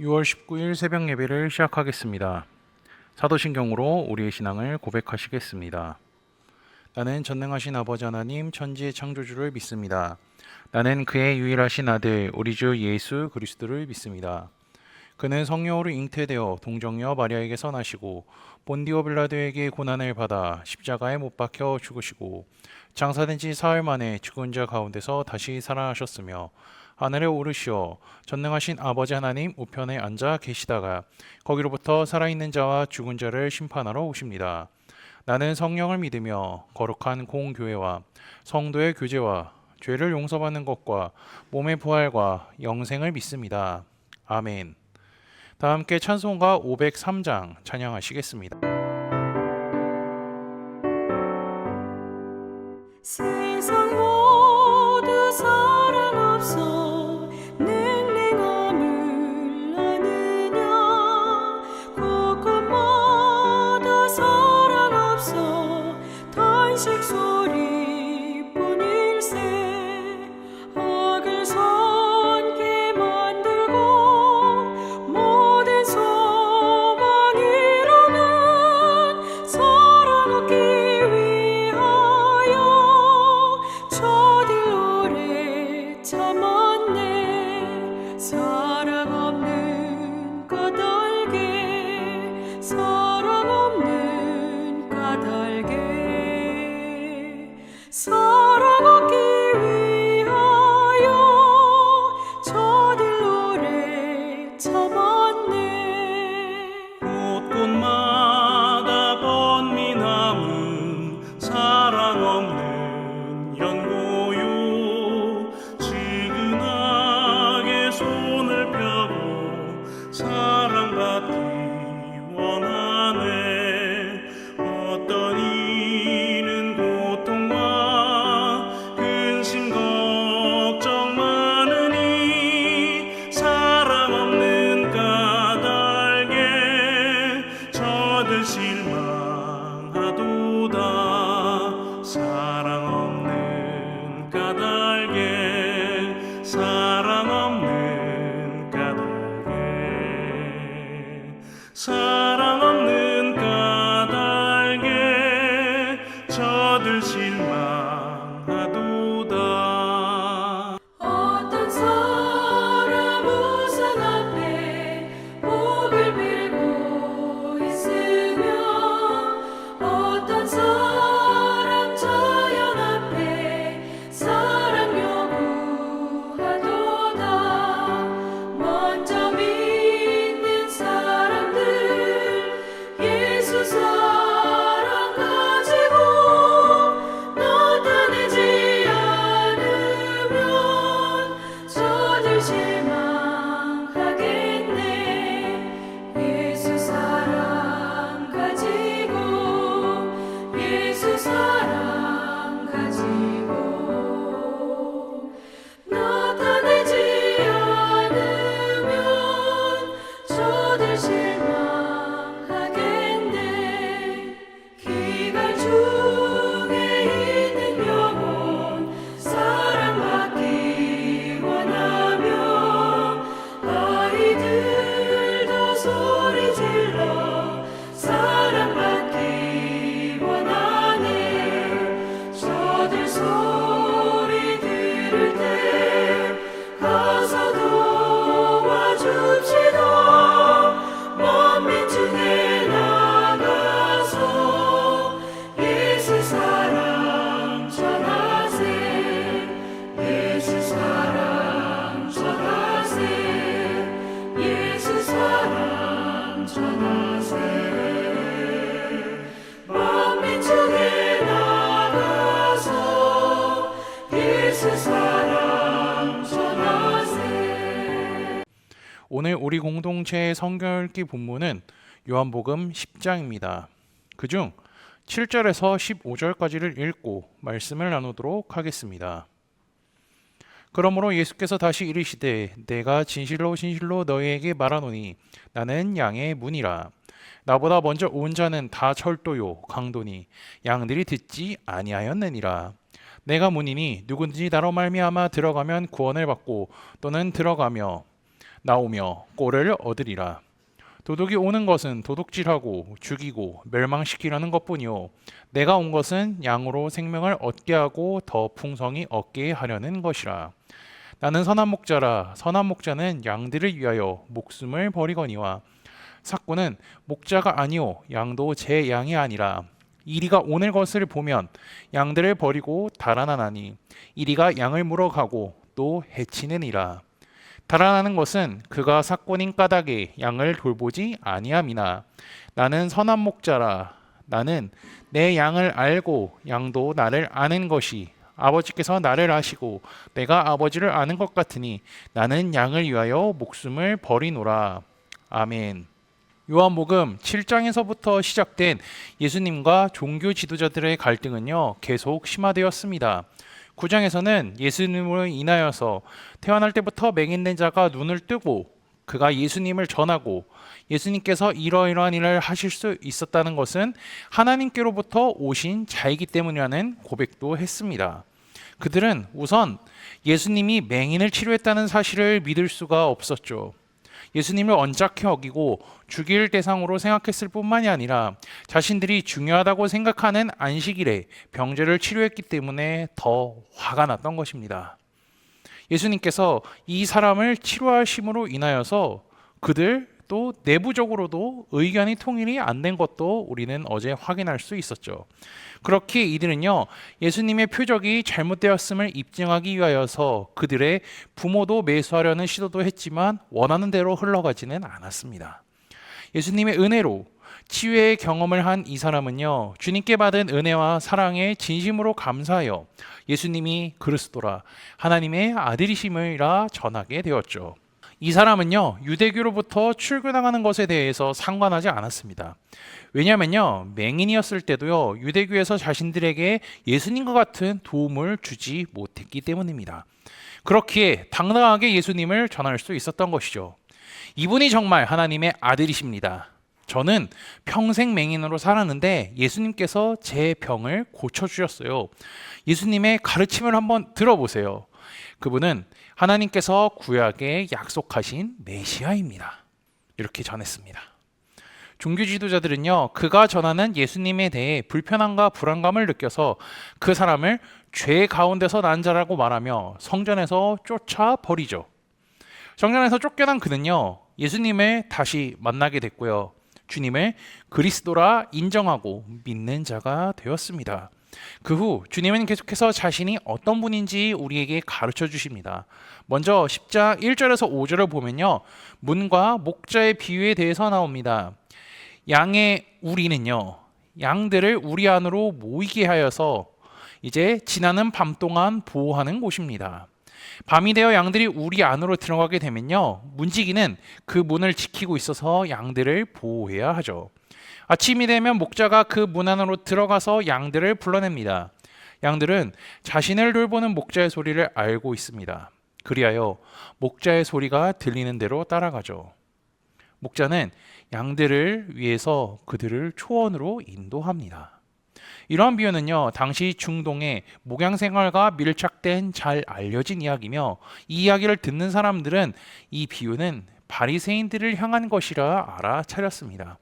6월 19일 새벽 예배를 시작하겠습니다. 사도신경으로 우리의 신앙을 고백하시겠습니다. 나는 전능하신 아버지 하나님 천지의 창조주를 믿습니다. 나는 그의 유일하신 아들 우리 주 예수 그리스도를 믿습니다. 그는 성령으로 잉태되어 동정녀 마리아에게서 나시고 본디오 빌라도에게 고난을 받아 십자가에 못 박혀 죽으시고 장사된 지 사흘 만에 죽은 자 가운데서 다시 살아나셨으며 하늘에 오르시어 전능하신 아버지 하나님 우편에 앉아 계시다가 거기로부터 살아있는 자와 죽은 자를 심판하러 오십니다. 나는 성령을 믿으며 거룩한 공교회와 성도의 교제와 죄를 용서받는 것과 몸의 부활과 영생을 믿습니다. 아멘. 다 함께 찬송가 503장 찬양하시겠습니다. 세상 모두 사랑 없어 냉랭함을 아느냐 곳곳마다 사랑 없어 탄식 소리뿐일세 악을 선케 만들고 모든 소망 이루는 사랑 얻기 위하여 저들 오래 참았네. 사랑 없는 까닭에 사랑 없는 까닭에 사랑 얻기 위하여 저들 오래 참았네. 곳곳마다 번민함은 사랑 없는 연고요. 지근하게 손을 펴고 사랑받기 원하네. 어떤 이는 고통과 근심 걱정 많으니 사랑 없는 까닭에 저들 실망하도다. 사랑 없는 까닭에 사랑 없는 까닭에 사랑 없는 까닭에 저들 실망하도다. 어떤 사람 우상 앞에 목을 빌고 있으며 어떤 사람 자연 앞에 사랑 요구하도다. 먼저 믿는 사람들 예수 사랑 가지고 나타내지 않으면 저들 실망하겠네. 예수 사랑 가지고 예수 사랑 가지고 나타내지 않으면 저들 실망하겠네. 기갈 중에 있는 영혼 사랑받기 원하며 아이들도 소리 질러 사랑받기 원하네. 저들 소리 들을 때 가서 도와줍시다. 만민 중에 나가서 예수 사랑 전하세. 예수 사랑 전하세. 예수 사랑 전하세. 만민 중에 나가서 예수 사랑 전하세. 오늘 우리 공동체의 성경 읽기 본문은 요한복음 10장입니다. 그중 7절에서 15절까지를 읽고 말씀을 나누도록 하겠습니다. 그러므로 예수께서 다시 이르시되 내가 진실로 진실로 너희에게 말하노니 나는 양의 문이라. 나보다 먼저 온 자는 다 철도요 강도니 양들이 듣지 아니하였느니라. 내가 문이니 누구든지 나로 말미암아 들어가면 구원을 받고 또는 들어가며 나오며 꼴을 얻으리라. 도둑이 오는 것은 도둑질하고 죽이고 멸망시키려는 것뿐이요 내가 온 것은 양으로 생명을 얻게 하고 더 풍성히 얻게 하려는 것이라. 나는 선한 목자라. 선한 목자는 양들을 위하여 목숨을 버리거니와 삭구는 목자가 아니요 양도 제 양이 아니라. 이리가 오는 것을 보면 양들을 버리고 달아나나니 이리가 양을 물어가고 또 해치느니라. 달아나는 것은 그가 삭고닌 까닭에 양을 돌보지 아니함이나. 나는 선한 목자라. 나는 내 양을 알고 양도 나를 아는 것이 아버지께서 나를 아시고 내가 아버지를 아는 것 같으니 나는 양을 위하여 목숨을 버리노라. 아멘. 요한복음 7장에서부터 시작된 예수님과 종교 지도자들의 갈등은요 계속 심화되었습니다. 9장에서는 예수님으로 인하여서 태어날 때부터 맹인된 자가 눈을 뜨고 그가 예수님을 전하고 예수님께서 이러이러한 일을 하실 수 있었다는 것은 하나님께로부터 오신 자이기 때문이라는 고백도 했습니다. 그들은 우선 예수님이 맹인을 치료했다는 사실을 믿을 수가 없었죠. 예수님을 언짢게 여기고 죽일 대상으로 생각했을 뿐만이 아니라 자신들이 중요하다고 생각하는 안식일에 병자를 치료했기 때문에 더 화가 났던 것입니다. 예수님께서 이 사람을 치료하심으로 인하여서 그들 또 내부적으로도 의견이 통일이 안 된 것도 우리는 어제 확인할 수 있었죠. 그렇게 이들은요 예수님의 표적이 잘못되었음을 입증하기 위하여서 그들의 부모도 매수하려는 시도도 했지만 원하는 대로 흘러가지는 않았습니다. 예수님의 은혜로 치유의 경험을 한 이 사람은요 주님께 받은 은혜와 사랑에 진심으로 감사하여 예수님이 그리스도라 하나님의 아들이심이라 전하게 되었죠. 이 사람은요 유대교로부터 출교당하는 것에 대해서 상관하지 않았습니다. 왜냐하면요 맹인이었을 때도요 유대교에서 자신들에게 예수님과 같은 도움을 주지 못했기 때문입니다. 그렇기에 당당하게 예수님을 전할 수 있었던 것이죠. 이분이 정말 하나님의 아들이십니다. 저는 평생 맹인으로 살았는데 예수님께서 제 병을 고쳐주셨어요. 예수님의 가르침을 한번 들어보세요. 그분은 하나님께서 구약에 약속하신 메시아입니다. 이렇게 전했습니다. 종교 지도자들은요 그가 전하는 예수님에 대해 불편함과 불안감을 느껴서 그 사람을 죄 가운데서 난 자라고 말하며 성전에서 쫓아버리죠. 성전에서 쫓겨난 그는요 예수님을 다시 만나게 됐고요 주님을 그리스도라 인정하고 믿는 자가 되었습니다. 그 후 주님은 계속해서 자신이 어떤 분인지 우리에게 가르쳐 주십니다. 먼저 10장 1절에서 5절을 보면요 문과 목자의 비유에 대해서 나옵니다. 양의 우리는요 양들을 우리 안으로 모이게 하여서 이제 지나는 밤 동안 보호하는 곳입니다. 밤이 되어 양들이 우리 안으로 들어가게 되면요 문지기는 그 문을 지키고 있어서 양들을 보호해야 하죠. 아침이 되면 목자가 그 문 안으로 들어가서 양들을 불러냅니다. 양들은 자신을 돌보는 목자의 소리를 알고 있습니다. 그리하여 목자의 소리가 들리는 대로 따라가죠. 목자는 양들을 위해서 그들을 초원으로 인도합니다. 이러한 비유는요 당시 중동의 목양 생활과 밀착된 잘 알려진 이야기며 이 이야기를 듣는 사람들은 이 비유는 바리새인들을 향한 것이라 알아차렸습니다.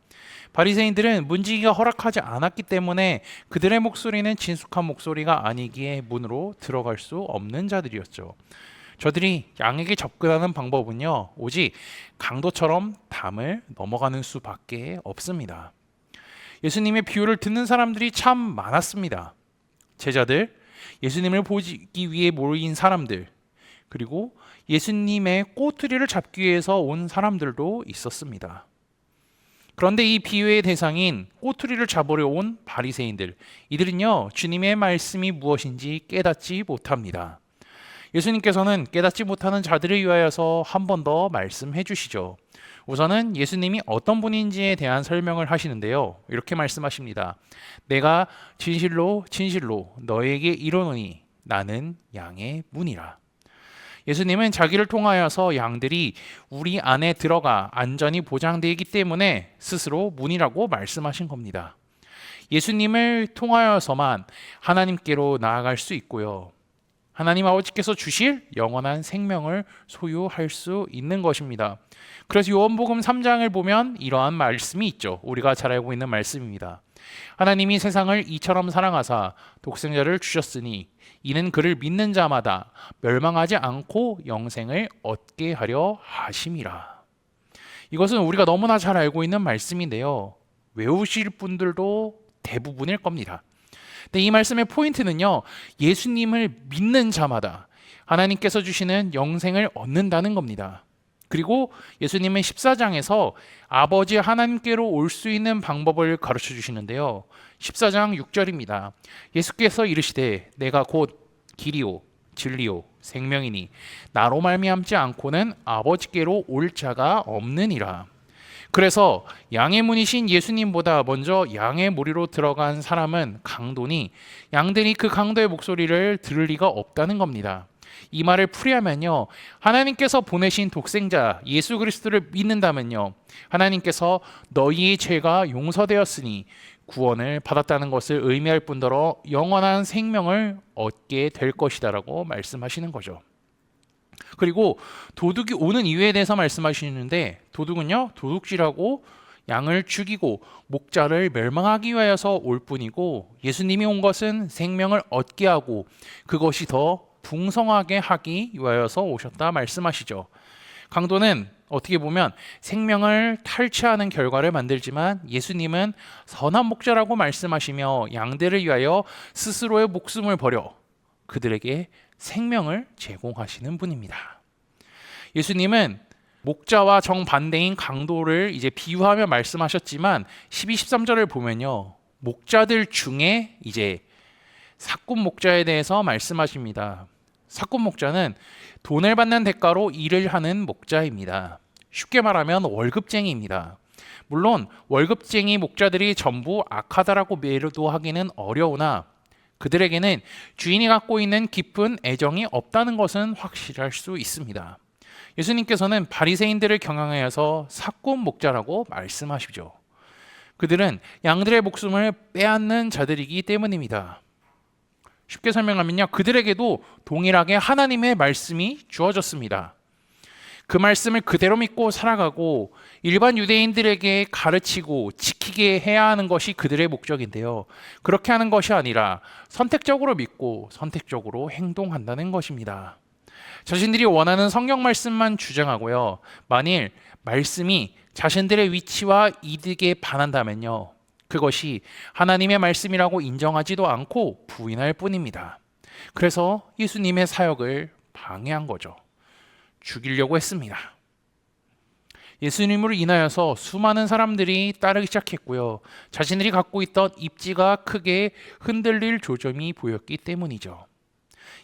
바리새인들은 문지기가 허락하지 않았기 때문에 그들의 목소리는 진숙한 목소리가 아니기에 문으로 들어갈 수 없는 자들이었죠. 저들이 양에게 접근하는 방법은요 오직 강도처럼 담을 넘어가는 수밖에 없습니다. 예수님의 비유를 듣는 사람들이 참 많았습니다. 제자들, 예수님을 보기 위해 모인 사람들, 그리고 예수님의 꼬투리를 잡기 위해서 온 사람들도 있었습니다. 그런데 이 비유의 대상인 꼬투리를 잡으려 온 바리새인들, 이들은요 주님의 말씀이 무엇인지 깨닫지 못합니다. 예수님께서는 깨닫지 못하는 자들을 위하여서 한 번 더 말씀해 주시죠. 우선은 예수님이 어떤 분인지에 대한 설명을 하시는데요. 이렇게 말씀하십니다. 내가 진실로 진실로 너에게 이르노니 나는 양의 문이라. 예수님은 자기를 통하여서 양들이 우리 안에 들어가 안전이 보장되어 있기 때문에 스스로 문이라고 말씀하신 겁니다. 예수님을 통하여서만 하나님께로 나아갈 수 있고요. 하나님 아버지께서 주실 영원한 생명을 소유할 수 있는 것입니다. 그래서 요한복음 3장을 보면 이러한 말씀이 있죠. 우리가 잘 알고 있는 말씀입니다. 하나님이 세상을 이처럼 사랑하사 독생자를 주셨으니 이는 그를 믿는 자마다 멸망하지 않고 영생을 얻게 하려 하심이라. 이것은 우리가 너무나 잘 알고 있는 말씀인데요. 외우실 분들도 대부분일 겁니다. 근데 이 말씀의 포인트는요, 예수님을 믿는 자마다 하나님께서 주시는 영생을 얻는다는 겁니다. 그리고 예수님은 14장에서 아버지 하나님께로 올 수 있는 방법을 가르쳐 주시는데요. 14장 6절입니다. 예수께서 이르시되 내가 곧 길이요 진리요 생명이니 나로 말미암지 않고는 아버지께로 올 자가 없느니라. 그래서 양의 문이신 예수님보다 먼저 양의 무리로 들어간 사람은 강도니 양들이 그 강도의 목소리를 들을 리가 없다는 겁니다. 이 말을 풀이하면요, 하나님께서 보내신 독생자 예수 그리스도를 믿는다면요, 하나님께서 너희의 죄가 용서되었으니 구원을 받았다는 것을 의미할 뿐더러 영원한 생명을 얻게 될 것이다라고 말씀하시는 거죠. 그리고 도둑이 오는 이유에 대해서 말씀하시는데, 도둑은요, 도둑질하고 양을 죽이고 목자를 멸망하기 위하여서 올 뿐이고, 예수님이 온 것은 생명을 얻게 하고 그것이 더 풍성하게 하기 위하여서 오셨다 말씀하시죠. 강도는 어떻게 보면 생명을 탈취하는 결과를 만들지만, 예수님은 선한 목자라고 말씀하시며 양들을 위하여 스스로의 목숨을 버려 그들에게 생명을 제공하시는 분입니다. 예수님은 목자와 정반대인 강도를 이제 비유하며 말씀하셨지만 12, 13절을 보면요, 목자들 중에 이제 사꾼 목자에 대해서 말씀하십니다. 사꾼 목자는 돈을 받는 대가로 일을 하는 목자입니다. 쉽게 말하면 월급쟁이입니다. 물론 월급쟁이 목자들이 전부 악하다라고 매도하기는 어려우나 그들에게는 주인이 갖고 있는 깊은 애정이 없다는 것은 확실할 수 있습니다. 예수님께서는 바리새인들을 경영하여서 사꾼 목자라고 말씀하시죠. 그들은 양들의 목숨을 빼앗는 자들이기 때문입니다. 쉽게 설명하면요, 그들에게도 동일하게 하나님의 말씀이 주어졌습니다. 그 말씀을 그대로 믿고 살아가고 일반 유대인들에게 가르치고 지키게 해야 하는 것이 그들의 목적인데요, 그렇게 하는 것이 아니라 선택적으로 믿고 선택적으로 행동한다는 것입니다. 자신들이 원하는 성경 말씀만 주장하고요, 만일 말씀이 자신들의 위치와 이득에 반한다면요, 그것이 하나님의 말씀이라고 인정하지도 않고 부인할 뿐입니다. 그래서 예수님의 사역을 방해한 거죠. 죽이려고 했습니다. 예수님으로 인하여서 수많은 사람들이 따르기 시작했고요, 자신들이 갖고 있던 입지가 크게 흔들릴 조짐이 보였기 때문이죠.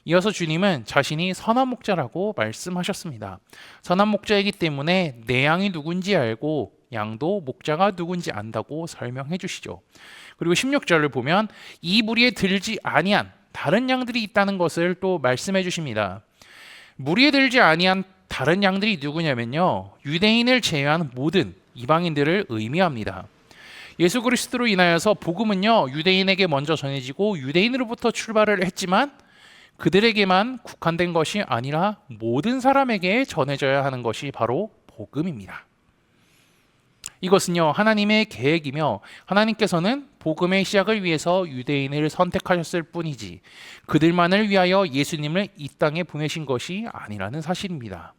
이어서 주님은 자신이 선한 목자라고 말씀하셨습니다. 선한 목자이기 때문에 내 양이 누군지 알고 양도 목자가 누군지 안다고 설명해 주시죠. 그리고 16절을 보면 이 무리에 들지 아니한 다른 양들이 있다는 것을 또 말씀해 주십니다. 무리에 들지 아니한 다른 양들이 누구냐면요, 유대인을 제외한 모든 이방인들을 의미합니다. 예수 그리스도로 인하여서 복음은요, 유대인에게 먼저 전해지고 유대인으로부터 출발을 했지만 그들에게만 국한된 것이 아니라 모든 사람에게 전해져야 하는 것이 바로 복음입니다. 이것은요, 하나님의 계획이며 하나님께서는 복음의 시작을 위해서 유대인을 선택하셨을 뿐이지 그들만을 위하여 예수님을 이 땅에 보내신 것이 아니라는 사실입니다.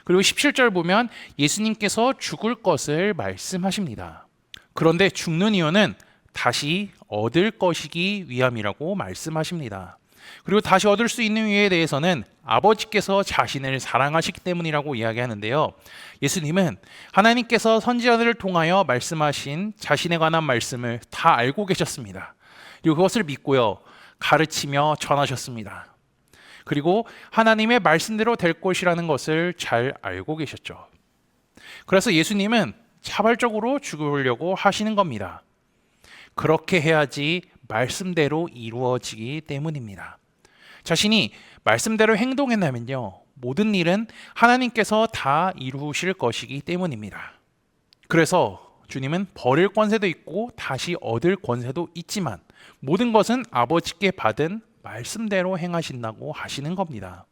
그리고 17절 보면 예수님께서 죽을 것을 말씀하십니다. 그런데 죽는 이유는 다시 얻을 것이기 위함이라고 말씀하십니다. 그리고 다시 얻을 수 있는 이유에 대해서는 아버지께서 자신을 사랑하시기 때문이라고 이야기하는데요, 예수님은 하나님께서 선지자들을 통하여 말씀하신 자신에 관한 말씀을 다 알고 계셨습니다. 그리고 그것을 믿고요, 가르치며 전하셨습니다. 그리고 하나님의 말씀대로 될 것이라는 것을 잘 알고 계셨죠. 그래서 예수님은 자발적으로 죽으려고 하시는 겁니다. 그렇게 해야지 말씀대로 이루어지기 때문입니다. 자신이 말씀대로 행동했다면요, 모든 일은 하나님께서 다 이루실 것이기 때문입니다. 그래서 주님은 버릴 권세도 있고 다시 얻을 권세도 있지만 모든 것은 아버지께 받은 말씀대로 행하신다고 하시는 겁니다.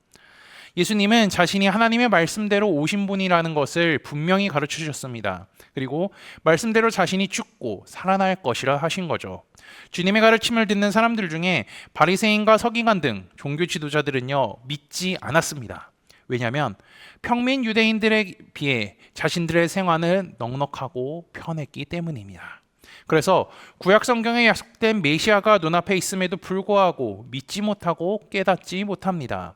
예수님은 자신이 하나님의 말씀대로 오신 분이라는 것을 분명히 가르쳐 주셨습니다. 그리고 말씀대로 자신이 죽고 살아날 것이라 하신 거죠. 주님의 가르침을 듣는 사람들 중에 바리새인과 서기관 등 종교 지도자들은요, 믿지 않았습니다. 왜냐하면 평민 유대인들에 비해 자신들의 생활은 넉넉하고 편했기 때문입니다. 그래서 구약 성경에 약속된 메시아가 눈앞에 있음에도 불구하고 믿지 못하고 깨닫지 못합니다.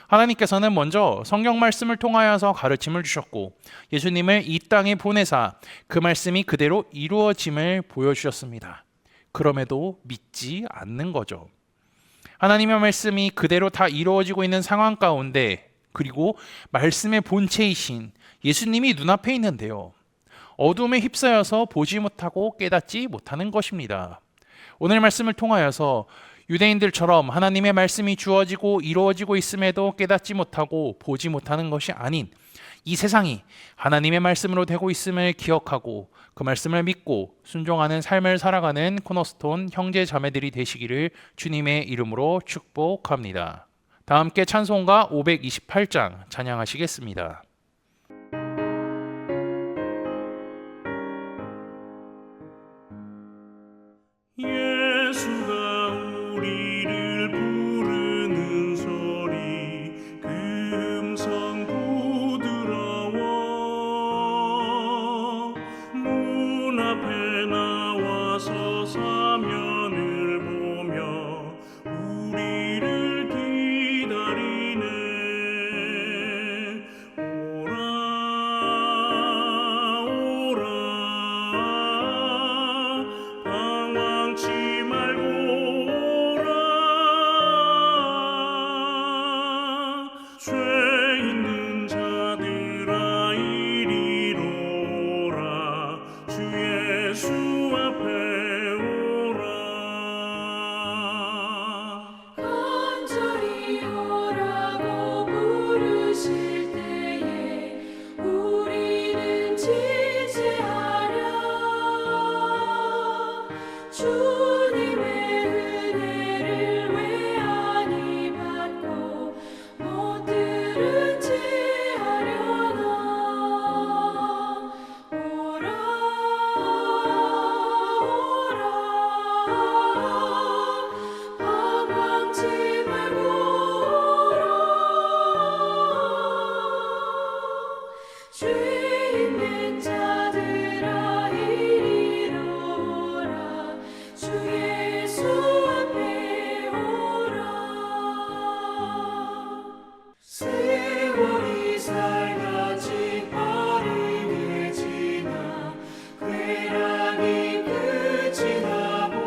하나님께서는 먼저 성경 말씀을 통하여서 가르침을 주셨고 예수님을 이 땅에 보내사 그 말씀이 그대로 이루어짐을 보여주셨습니다. 그럼에도 믿지 않는 거죠. 하나님의 말씀이 그대로 다 이루어지고 있는 상황 가운데, 그리고 말씀의 본체이신 예수님이 눈앞에 있는데요, 어둠에 휩싸여서 보지 못하고 깨닫지 못하는 것입니다. 오늘 말씀을 통하여서 유대인들처럼 하나님의 말씀이 주어지고 이루어지고 있음에도 깨닫지 못하고 보지 못하는 것이 아닌 이 세상이 하나님의 말씀으로 되고 있음을 기억하고 그 말씀을 믿고 순종하는 삶을 살아가는 코너스톤 형제 자매들이 되시기를 주님의 이름으로 축복합니다. 다 함께 찬송가 528장 찬양하시겠습니다. 예수가 우리를 부르는 소리 그 음성 부드러워 문 앞에 나와서 사면을 보며 우리를 기다리네. 오라 오라 방황치 말고 오라. 죄 있는 자들아 이리로 오라. 주 예수 앞에 오라. 간절히 오라고 부르실 때에 우리는 지체하랴. 주님의 은혜를 왜 아니 받고 못 들은 채 하려나. 오라 오라 방황치 말고 오라. 죄 있는 자들아 이리로 오라. 주 예수 앞에 오라. 세월이 살같이 빠르게 지나 쾌락이 끝이 나고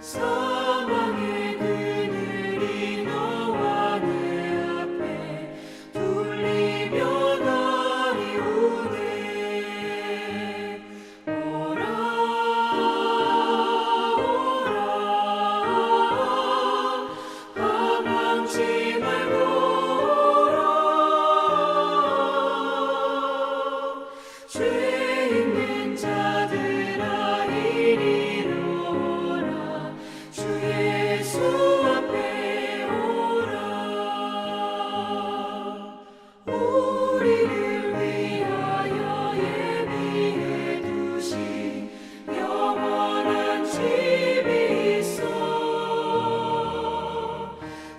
사망의 그늘이 너와 내 앞에 둘리며 날이 오네. 오라 오라 방황치 말고 오라. 죄 있는 자들아 이리로 오라. 주 예수 앞에 오라. 우리를 위하여 예비해 두신 영원한 집이 있어.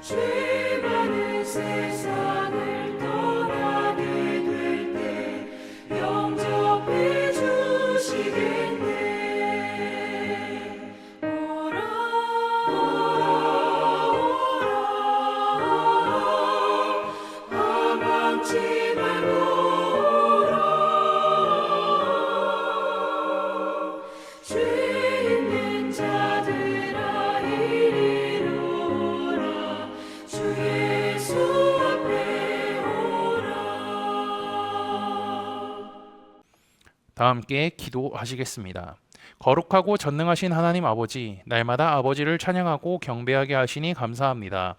죄 많은 세상을 떠나게 될 때 영접해 주시겠네. 오라 오라 오라 방황치 말고 오라. 죄 있는 자들아 이리로 오라. 주 예수 앞에 오라. 다 함께 기도하시겠습니다. 거룩하고 전능하신 하나님 아버지, 날마다 아버지를 찬양하고 경배하게 하시니 감사합니다.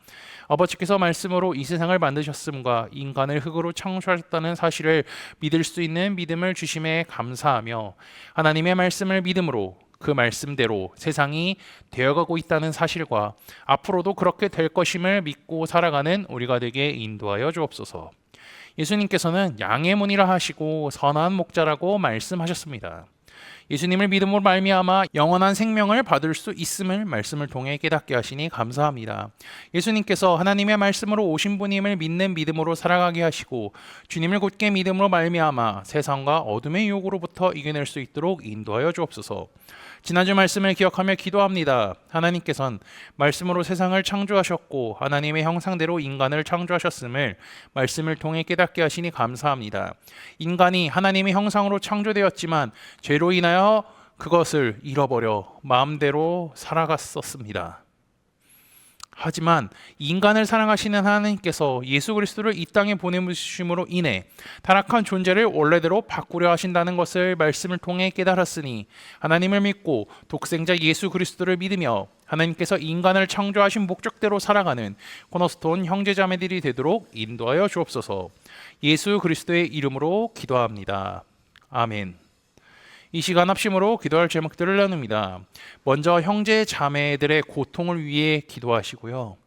아버지께서 말씀으로 이 세상을 만드셨음과 인간을 흙으로 창조하셨다는 사실을 믿을 수 있는 믿음을 주심에 감사하며 하나님의 말씀을 믿음으로 그 말씀대로 세상이 되어가고 있다는 사실과 앞으로도 그렇게 될 것임을 믿고 살아가는 우리가 되게 인도하여 주옵소서. 예수님께서는 양의 문이라 하시고 선한 목자라고 말씀하셨습니다. 예수님을 믿음으로 말미암아 영원한 생명을 받을 수 있음을 말씀을 통해 깨닫게 하시니 감사합니다. 예수님께서 하나님의 말씀으로 오신 분임을 믿는 믿음으로 살아가게 하시고 주님을 곧게 믿음으로 말미암아 세상과 어둠의 유혹으로부터 이겨낼 수 있도록 인도하여 주옵소서. 지난주 말씀을 기억하며 기도합니다. 하나님께서는 말씀으로 세상을 창조하셨고 하나님의 형상대로 인간을 창조하셨음을 말씀을 통해 깨닫게 하시니 감사합니다. 인간이 하나님의 형상으로 창조되었지만 죄로 인하여 그것을 잃어버려 마음대로 살아갔었습니다. 하지만 인간을 사랑하시는 하나님께서 예수 그리스도를 이 땅에 보내주심으로 인해 타락한 존재를 원래대로 바꾸려 하신다는 것을 말씀을 통해 깨달았으니 하나님을 믿고 독생자 예수 그리스도를 믿으며 하나님께서 인간을 창조하신 목적대로 살아가는 코너스톤 형제자매들이 되도록 인도하여 주옵소서. 예수 그리스도의 이름으로 기도합니다. 아멘. 이 시간 합심으로 기도할 제목들을 나눕니다. 먼저 형제 자매들의 고통을 위해 기도하시고요.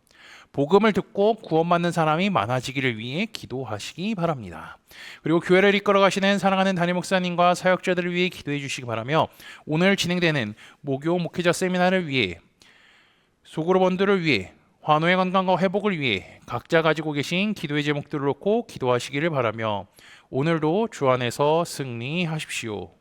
복음을 듣고 구원받는 사람이 많아지기를 위해 기도하시기 바랍니다. 그리고 교회를 이끌어 가시는 사랑하는 담임 목사님과 사역자들을 위해 기도해 주시기 바라며 오늘 진행되는 모교 목회자 세미나를 위해 소그룹원들을 위해 환우의 건강과 회복을 위해 각자 가지고 계신 기도의 제목들을 놓고 기도하시기를 바라며 오늘도 주 안에서 승리하십시오.